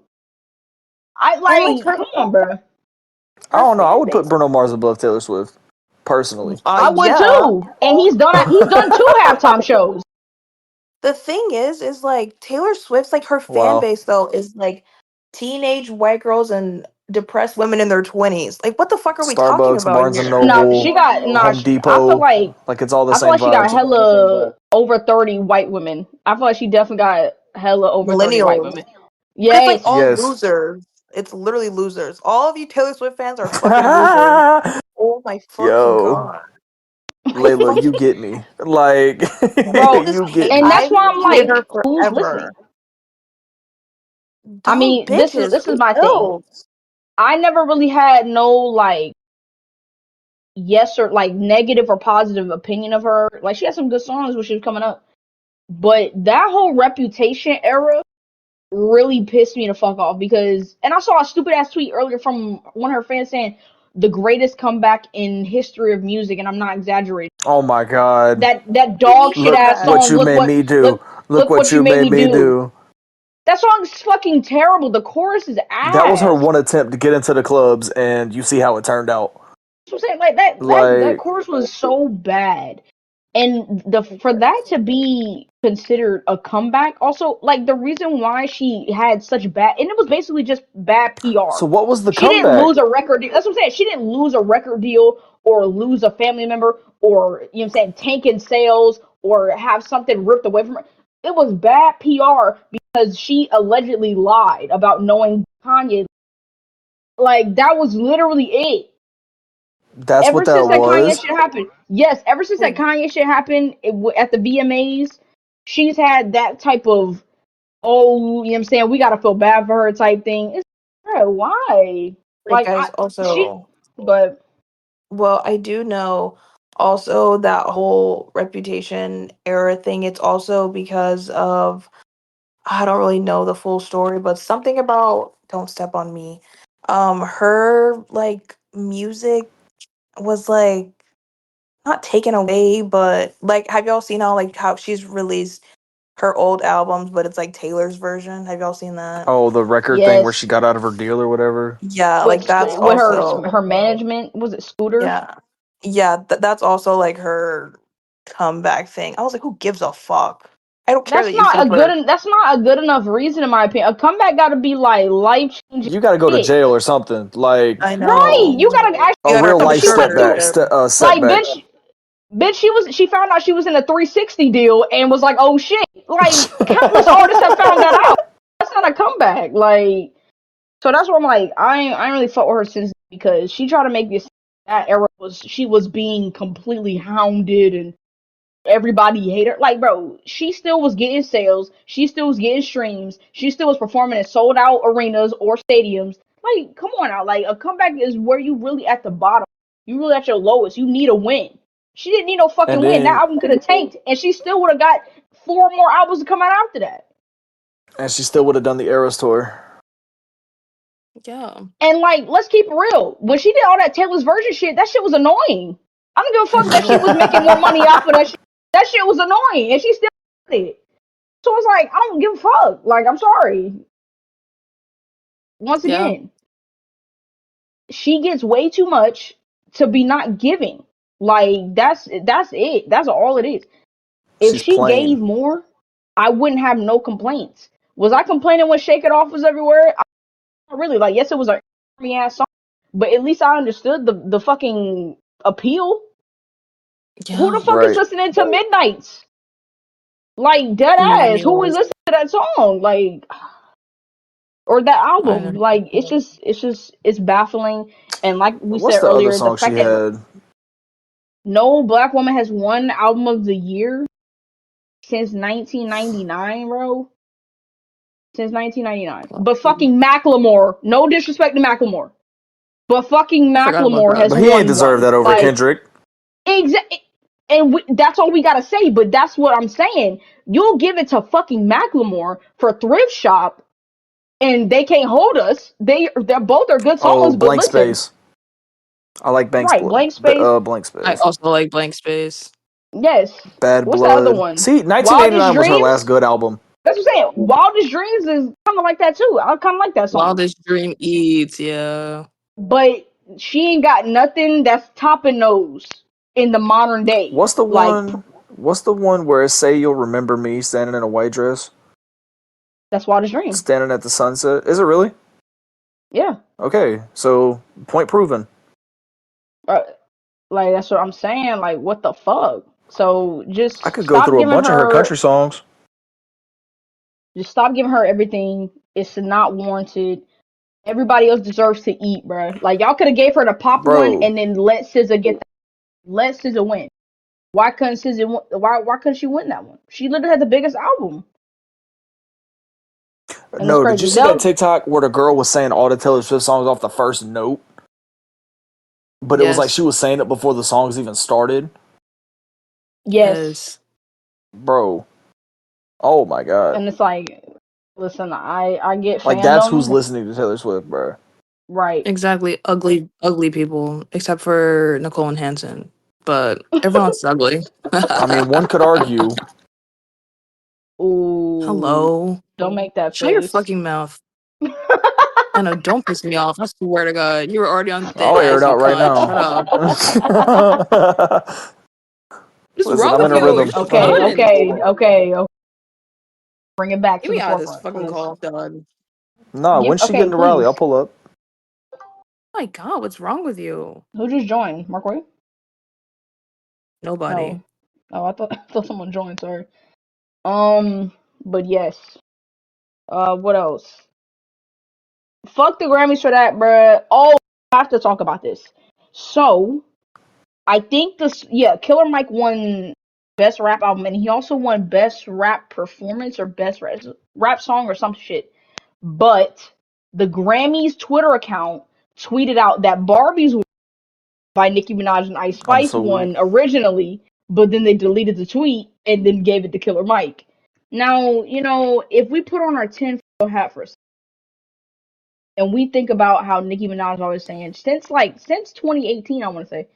I And like like, come on, bro. I her don't know. I fan would put base. Bruno Mars above Taylor Swift, personally. I would Yeah. too. And he's done two halftime shows. The thing is like Taylor Swift's like her fan Wow. base though is like teenage white girls and depressed women in their 20s. Like what the fuck are we talking Starbucks, about Barnes and here? Nah, she Noble, got nah. Home I feel Depot. like Like it's all the I feel same like she got vibes. hella over 30 white women. I feel like she definitely got hella over 30 white Millennials. women. It's like Yes, all Yes. losers. It's literally losers. All of you Taylor Swift fans are fucking losers. Oh my fucking Yo, god. I Layla, you fucking get me. Like, bro. just you get hate And me. that's I've why I'm hated like, her who's listening? forever. I Dumb mean, this is bitches. this is Who my thing. else? I never really had no like yes or like negative or positive opinion of her. Like she had some good songs when she was coming up, but that whole Reputation era really pissed me the fuck off because. And I saw a stupid ass tweet earlier from one of her fans saying the greatest comeback in history of music, and I'm not exaggerating. Oh my God. That What do you dog mean shit by Look ass that? what song. you made me do. Look Look what what you you made made me me do. do. That song's fucking terrible. The chorus is That was her ass. one attempt to get into the clubs, and you see how it turned out. That's what I'm saying. Like that Like, chorus was so bad. And the for that to be considered a comeback, also like the reason why she had such bad, and it was basically just bad so PR. what was the She didn't comeback? lose a record deal. That's what I'm saying. She didn't lose a record deal or lose a family member or you know what I'm saying tank in sales or have something ripped away from her. It was bad PR because she allegedly lied about knowing Kanye. Like that was literally it. That's what Ever that since that Kanye was. shit happened, yes, ever since that Wait, Kanye shit happened at the VMAs, she's had that type of oh, you know what I'm saying, we gotta feel bad for her type thing. It's bro, why? wait, Like guys, she, also, but well, I do know also that whole reputation era thing, it's also because of I don't really know the full story, but something about Don't Step on Me. Her like music was like not taken away, but like have y'all seen how she's released her old albums, but it's like Taylor's version? Have y'all seen that? Oh, the record thing where she yes, got out of her deal or whatever. Yeah, with like that's with her also her management was it Scooter? yeah. Yeah, that's also like her comeback thing. I was like, who gives a fuck? I don't care that you still put her. That's not a good enough reason in my opinion. A comeback got to be like life changing You got to go to shit, jail or something. Like I right? know. You gotta actually You a gotta real have a what life she went through. Like setback. bitch, she found out she was in a 360 deal and was like, oh shit. Like countless artists have found that out. That's not a comeback. Like so that's why I'm like, I ain't really fought with her since because she tried to make this that era was she was being completely hounded and everybody hated her. Like, bro, she still was getting sales, she still was getting streams, she still was performing in sold out arenas or stadiums. Like, come on now. Like a comeback is where you really at the bottom. You really at your lowest. You need a win. She didn't need no And fucking win. That then album could have tanked, and she still would have got four more albums to come out after that. and she still would have done the Eras tour. Yeah. And like, let's keep it real. When she did all that Taylor's version shit, that shit was annoying. I don't give a I fuck that she was know. making more money off of that shit. That shit was annoying, and she still did it. So it's like, I don't give a fuck. Like, I'm sorry. Once Yeah. again, she gets way too much to be not giving. Like, that's it. That's all it is. If She's she gave plain. more, I wouldn't have no complaints. Was I complaining when Shake It Off was everywhere? Not really. Like, yes, it was a army ass song, but at least I understood the fucking appeal. Who the Yeah. fuck is Right. listening to Midnights? Like, dead ass. Who is Millennials. listening to that song? Like, or that I album. know. Like it's baffling. And like we What's said the other earlier, the song she fact that had? no black woman has won album of the year since 1999, bro. Since 1999. But fucking Macklemore. No disrespect to Macklemore. But fucking I forgot about Macklemore that. has But he ain't won deserve one. that over Like, Kendrick. exactly. And that's all we gotta say. But that's what I'm saying. You'll give it to fucking Macklemore for Thrift Shop, and they can't hold us. They're both are good Oh, songs. But Blank listen, Space. I like right, Blank Space. Blank I Space. also like Blank Space. Yes. Bad What's the other Blood. one? See, Wildest 1989 was her last Dreams. good album. That's what I'm saying. Wildest Dreams is kind of like that too. I kind of like that song. Wildest Dream Eats, yeah. But she ain't got nothing that's topping those in the modern day. What's the Like, one? What's the one where it say you'll remember me standing in a white dress, that's Wildest Dream. standing at the sunset? Is it really? Yeah. Okay, so point proven. Uh, like, that's what I'm saying. Like, what the fuck? So I just could go stop through a giving bunch of her her. country songs. Just stop giving her everything. It's not warranted. Everybody else deserves to eat, bro. Like, y'all could have gave her the pop one Bro, and then let SZA get that. Let SZA win. Why couldn't SZA? Why couldn't she win that one? She literally had the biggest album, and it's no, did you crazy. see that TikTok where the girl was saying all the Taylor Swift songs off the first note? But it was like she Yes. was saying it before the songs even started. Yes, Yes. Bro, oh my god. and it's like, listen, I get Like, that's who's fandom, listening to Taylor Swift, bro. right? Exactly. Ugly, ugly people, except for Nicole and Hanson. But everyone else is ugly. I mean, one could argue. Ooh, Hello. don't make that Shut your face. fucking mouth. I know, don't piss me off. I swear to God. You were already on thin I'll air it ice, you out right cunt. now. Shut up. What's Listen, wrong I'm with in a you? You're rhythm. so Okay, fun. okay. Bring it back Get to me the out of this forefront, fucking please. call, dog. Nah, Give when she okay, getting to Raleigh, I'll please. pull up. Oh my God, what's wrong with you? Who just joined? Markway? Nobody. Oh, oh, I thought someone joined. Sorry. Um, but yes. What else? Fuck the Grammys for that, bruh. Oh, I have to talk about this. So, I think this, yeah, Killer Mike won Best Rap Album, and he also won Best Rap Performance or Best Rap Song or some shit. But the Grammys Twitter account tweeted out that Barbie's by Nicki Minaj and Ice I'm Spice so weak. won originally, but then they deleted the tweet and then gave it to Killer Mike. Now, if we put on our tinfoil hat for a second, and we think about how Nicki Minaj always saying since 2018, I want to say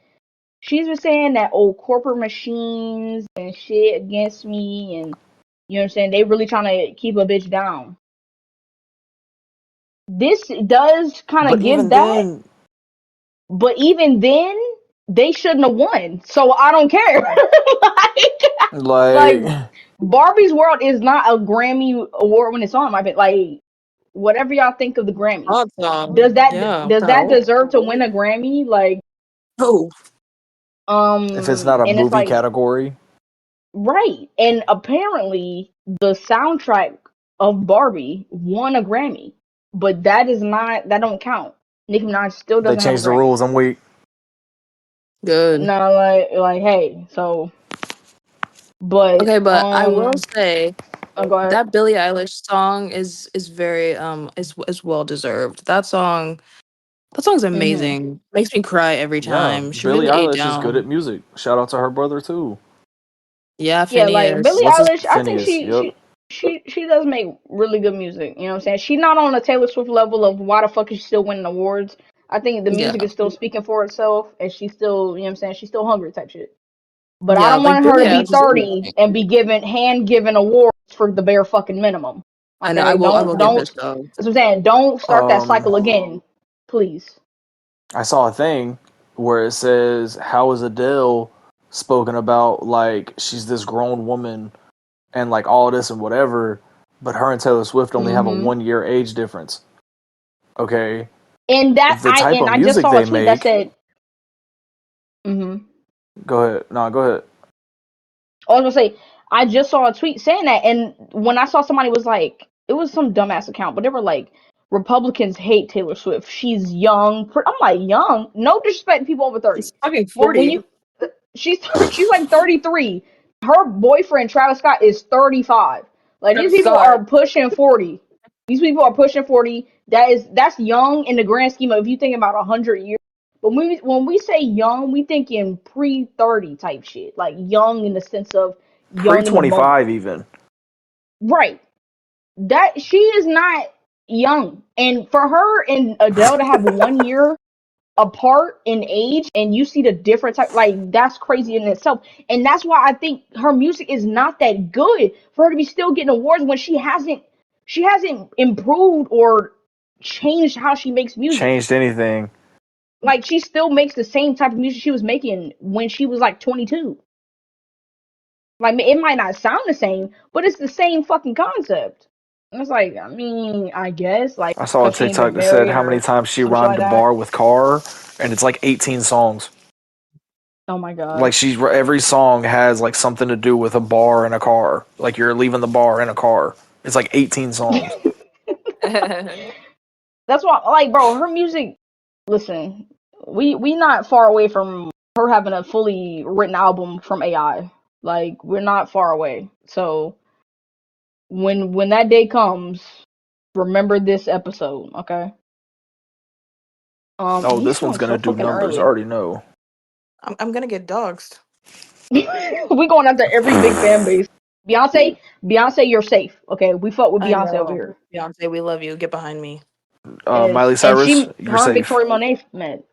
she's been saying that old corporate machines and shit against me, and you know what I'm saying, they really trying to keep a bitch down. This does kind of But give even that, then, but even then, they shouldn't have won. So I don't care. like, like, Barbie's World is not a Grammy award when it's on. My bit, like, whatever y'all think of the Grammys, Odd song. does that Yeah, what does the that hell? deserve to win a Grammy? Like, Oh, if it's not a and it's movie like, category, right, and apparently the soundtrack of Barbie won a Grammy, but that don't count. Nicki Minaj still they doesn't have a changed the Grammy. rules. I'm weak. good. No, like, hey, so, but, Okay, but I will say go ahead. that Billie Eilish song is very is well deserved. That song's Hmm. amazing. Makes me cry every Yeah, time. She Billie really ate Eilish is good at down. music. Shout out to her brother too. Yeah, Yeah, like Billie Phineas. What's his Eilish, I think Phineas? she Yep. she she does make really good music. You know what I'm saying? She's not on the Taylor Swift level of why the fuck is she still winning awards. I think the Yeah. music is still speaking for itself, and she's still, you know what I'm saying, she's still hungry type shit. But I Yeah, don't like want her Billie to be Eilish is 30 amazing. and be given awards for the bare fucking minimum. I know, Okay, I will don't get don't. pissed though. That's what I'm saying. Don't start that Um, cycle again, please. I saw a thing where it says, "How is Adele spoken about like she's this grown woman and like all this and whatever, but her and Taylor Swift only have a Hmm. 1 year age difference." Okay, And that the type of I just music saw a they tweet that make. said, hmm Go ahead. No, go ahead. I was gonna say, I just saw a tweet saying that, and when I saw somebody was like, it was some dumbass account, but they were like, Republicans hate Taylor Swift. She's young. I'm like, young? No disrespect to people over 30. She's fucking But when 40. you, she's she's like 33. Her boyfriend Travis Scott is 35. Like, these Travis people Scott. are pushing 40. These people are pushing 40. that's young in the grand scheme of if you think about 100 years. But when we say young, we thinking pre-30 type shit, like young in the sense of Pre young in the moment, 25 even. right? That she is not young, and for her and Adele to have 1 year apart in age, and you see the different type, like that's crazy in itself. And that's why I think her music is not that good for her to be still getting awards when she hasn't improved or changed how she makes music. Changed anything. Like she still makes the same type of music she was making when she was like 22. Like it might not sound the same, but it's the same fucking concept. And it's like, I mean, I guess like I saw a because she ain't TikTok been that said married how many or times she some shit like rhymed a that. bar with car, and it's like 18 songs. Oh my god. Like every song has like something to do with a bar and a car. Like you're leaving the bar in a car. It's like 18 songs. That's why, like, bro, her music. Listen, we not far away from her having a fully written album from AI. Like, we're not far away. So when that day comes, remember this episode, okay? Oh, He's this one's going gonna so do fucking numbers. I early. already know. I'm gonna get doxxed. We going after every big fan base. Beyonce, you're safe. Okay, we fuck with I Beyonce over know. here. Beyonce, we love you. Get behind me. Miley And Cyrus, you're her and safe. Victoria Monet met.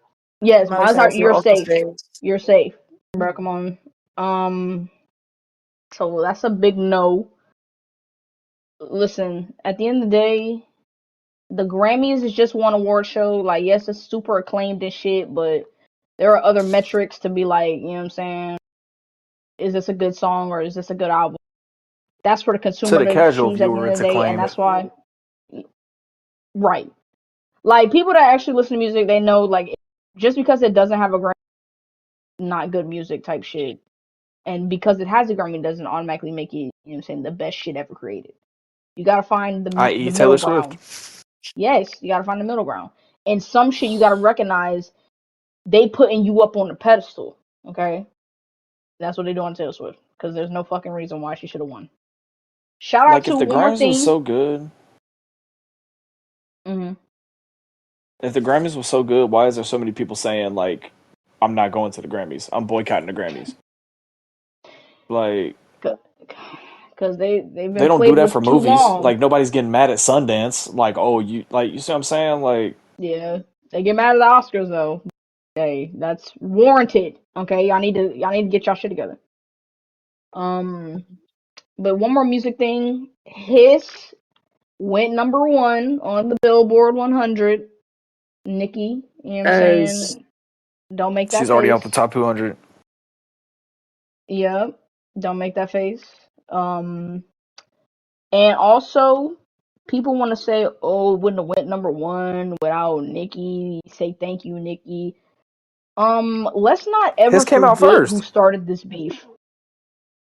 Yes, Miley Miles, Cyrus, you're you're also safe. safe. You're safe, bro. Come on. Um, so that's a big no. Listen, at the end of the day, the Grammys is just one award show. Like, yes, it's super acclaimed and shit, but there are other metrics to be like, you know what I'm saying? Is this a good song or is this a good album? That's for the To consumer the to casual choose at the viewer, end of it's the day, and acclaimed. that's why, right? Like people that actually listen to music, they know like just because it doesn't have a Grammy, not good music type shit. And because it has a Grammy doesn't automatically make it, you know what I'm saying, the best shit ever created. You gotta find the I.e., middle Taylor Swift. ground. Yes, you gotta find the middle ground. And some shit you gotta recognize they putting you up on the pedestal. Okay, that's what they do on Taylor Swift because there's no fucking reason why she should have won. Shout out Like, to if the one more Grammys was thing. so good, Hmm. if the Grammys was so good, why is there so many people saying like, "I'm not going to the Grammys. I'm boycotting the Grammys." Like, Because they've they been don't do played that for with too movies. long. Like, nobody's getting mad at Sundance. Like, oh, you see what I'm saying? Like, Yeah, they get mad at the Oscars though. Hey, that's warranted. Okay, y'all need to get y'all shit together. Um, but one more music thing. Hiss went number one on the Billboard 100. Nicki, you know what I'm As saying? Don't make that she's already out face. the top 200. Yep, don't make that face. Um, and also, people want to say, "Oh, it wouldn't have went number one without Nicki." Say thank you, Nicki. Let's not His ever came out forget who first. started this beef.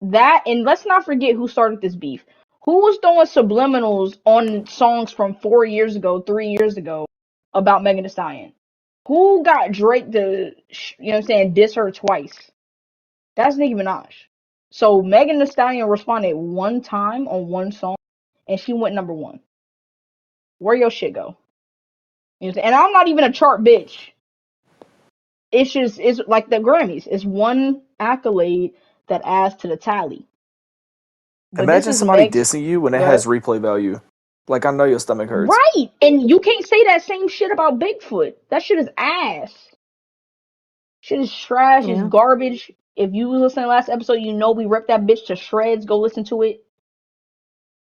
That and let's not forget who started this beef. Who was throwing subliminals on songs from 4 years ago, 3 years ago about Megan Thee Stallion? Who got Drake to, you know what I'm saying, diss her twice? That's Nicki Minaj. So Megan Thee Stallion responded one time on one song, and she went number one. Where your shit go? You know what I'm saying? And I'm not even a chart bitch. It's like the Grammys. It's one accolade that adds to the tally. But this Imagine is somebody Meg's. dissing you when it Go ahead. has replay value. Like, I know your stomach hurts. Right, and you can't say that same shit about Bigfoot. That shit is ass. Shit is trash. It's yeah. garbage. If you listen to the last episode, you know we ripped that bitch to shreds. Go listen to it.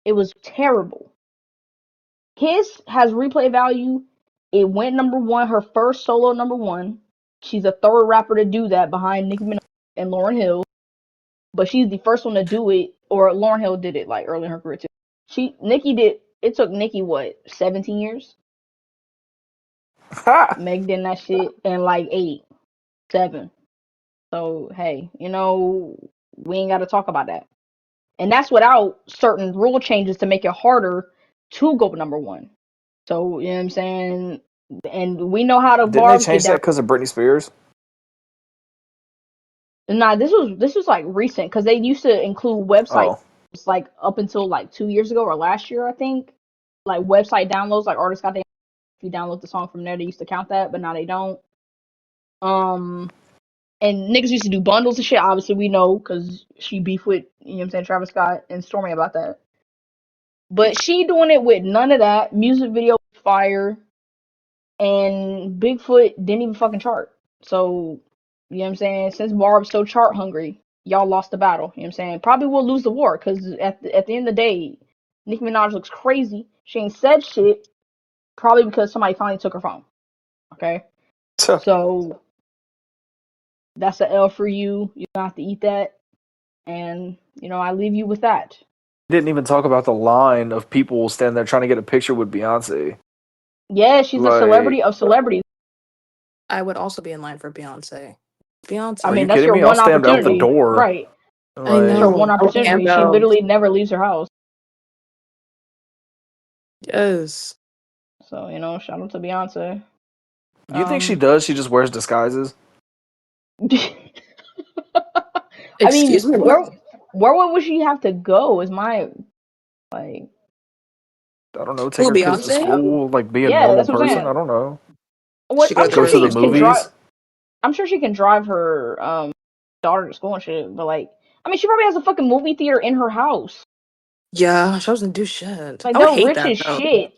It was terrible. His has replay value. It went number one. Her first solo number one. She's a third rapper to do that behind Nicki Minaj and Lauryn Hill. But she's the first one to do it. Or Lauryn Hill did it like early in her career too. Nicki did. It took Nicki what 17 years. Ha! Meg did that shit in like 8, 7. So hey, we ain't got to talk about that. And that's without certain rule changes to make it harder to go number one. So you know what I'm saying. And we know how the Didn't they barbs get change that down. because of Britney Spears? Nah, this was like recent because they used to include websites Oh, like up until like 2 years ago or last year, I think. Like website downloads, like artists got their you download the song from there, they used to count that, but now they don't. And niggas used to do bundles and shit. Obviously, we know because she beef with, you know what I'm saying, Travis Scott and Stormy about that. But she doing it with none of that. Music video was fire. And Bigfoot didn't even fucking chart. So, you know what I'm saying? Since Barb's so chart hungry, y'all lost the battle. You know what I'm saying? Probably will lose the war because at the end of the day, Nicki Minaj looks crazy. She ain't said shit. Probably because somebody finally took her phone. Okay? So, that's an L for you. You don't have to eat that. And, you know, I leave you with that. Didn't even talk about the line of people standing there trying to get a picture with Beyonce. Yeah, she's a celebrity of celebrities. I would also be in line for Beyonce. I Are mean, you that's kidding your me? I'll one stand out the opportunity. door. Right. I That's her know. one opportunity. She literally never leaves her house. Yes. So, you know, shout out to Beyonce. You think she does? She just wears disguises? I mean, Excuse me, where what? would she have to go? Is my like I don't know. Take Who, her kids to Beyonce? school, like be a yeah, normal that's what I'm person. saying. I don't know. What She go I'm to sure Go to the she can grocery drive. movies. I'm sure she can drive her daughter to school and shit. But like, I mean, she probably has a fucking movie theater in her house. Yeah, she doesn't do shit. Like I would they're hate rich that as though. shit.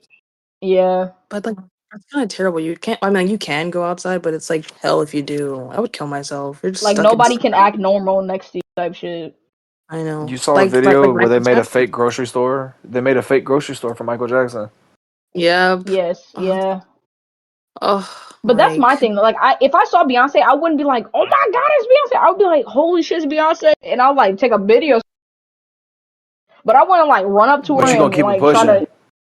Yeah. But like, that's kind of terrible. You can't. I mean, you can go outside, but it's like hell if you do. I would kill myself. You're just Like stuck in. nobody can act normal next to you type shit. I know. You saw a Like video where they Michael made a Jackson. fake grocery store. They made a fake grocery store for Michael Jackson. Yep. Yes. Yeah. Oh, But that's my thing. like Like, if I saw Beyonce, I wouldn't be like, "Oh my God, it's Beyonce." I would be like, "Holy shit, it's Beyonce!" And I'll like take a video. But I wouldn't like run up to But her you gonna and keep it like try pushing. to.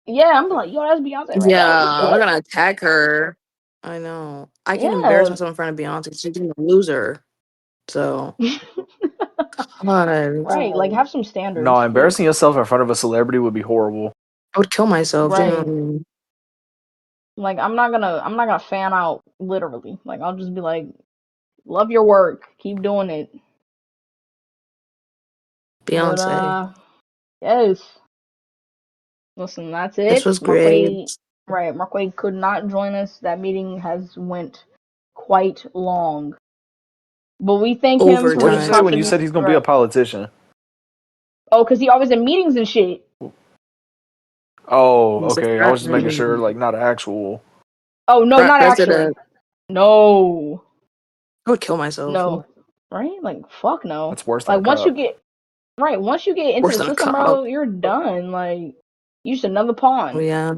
Yeah, I'm like, "Yo, that's Beyonce right now." Like, yeah, I'm what? gonna attack her. I know. I can embarrass Yeah. myself in front of Beyonce. She's a loser. So, God, Right. Like, have some No, standards, please. embarrassing yourself in front of a celebrity would be horrible. I would kill myself. Right. Genuinely. Like, I'm not gonna fan out literally. Like, I'll just be like, "Love your work. Keep doing it." But Beyonce. yes. Listen, that's This it. was great. Marquay could not join us. That meeting has went quite long. But we thank him So for what'd you his say when you Overtime. said contribution. he's gonna be a Right. politician? Oh, because he always in meetings and shit. Oh, He's a okay. I was just making sure, threat. like, not actual. Oh, no, not actually. President. No. I would kill myself. No. Right? Like, fuck no. That's worse than Like, a cop. once you get into Worse the than a system, cop. bro, you're done. Like, you're just another pawn. Yeah.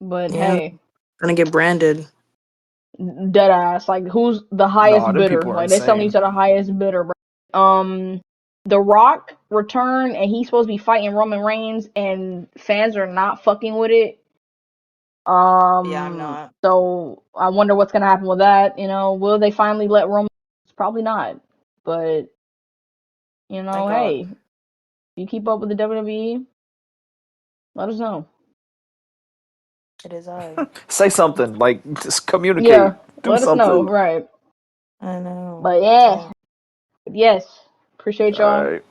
But Yeah. hey, Gonna get branded. dead ass. Like, who's the Nah, highest them bidder? people are Like, they're selling you insane. to the highest bidder, bro. The Rock returned, and he's supposed to be fighting Roman Reigns, and fans are not fucking with it. Yeah, I'm not. So I wonder what's gonna happen with that. You know, will they finally let Roman? Probably not. But you know, Thank God. hey, if you keep up with the WWE, let us know. It is I. Say something. Like, just communicate. Yeah, Do let us know. something. Right. I know. But yeah, yes, appreciate y'all. Alright.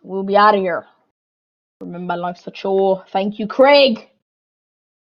We'll be out of here. Remember, life's a chore. Thank you, Craig.